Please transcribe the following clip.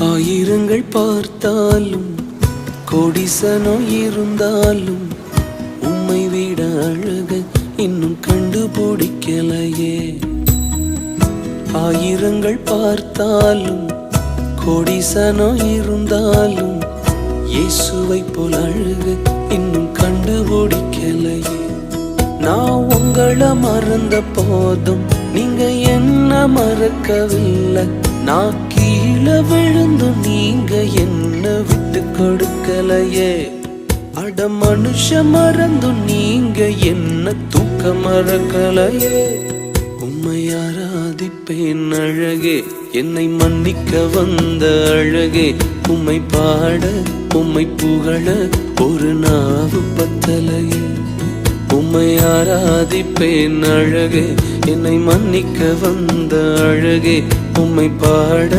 ஆயிரங்கள் பார்த்தாலும் கோடிசனோ இருந்தாலும் உம்மை விட அழகு இன்னும் கண்டுபிடிக்கலையே. ஆயிரங்கள் பார்த்தாலும் கோடிசனோ இருந்தாலும் இயேசுவை போல் அழகு இன்னும் கண்டுபிடிக்கலையே. நான் உங்களை மறந்த போதும் நீங்க என்ன மறக்கவில்லை. நான் கீழே விழுந்து நீங்க என்ன விட்டு கொடுக்கலையே. அட மனுஷ மறந்து நீங்க என்ன தூக்க மறக்கலையே. உம்மை ஆராதிப்பேன் அழகே, என்னை மன்னிக்க வந்த அழகே. உம்மை பாட உம்மை புகழ ஒரு நாவு பத்தலையே. உம்மை ஆராதிப்பேன் அழகே, என்னை மன்னிக்க வந்த அழகே. உம்மை பாட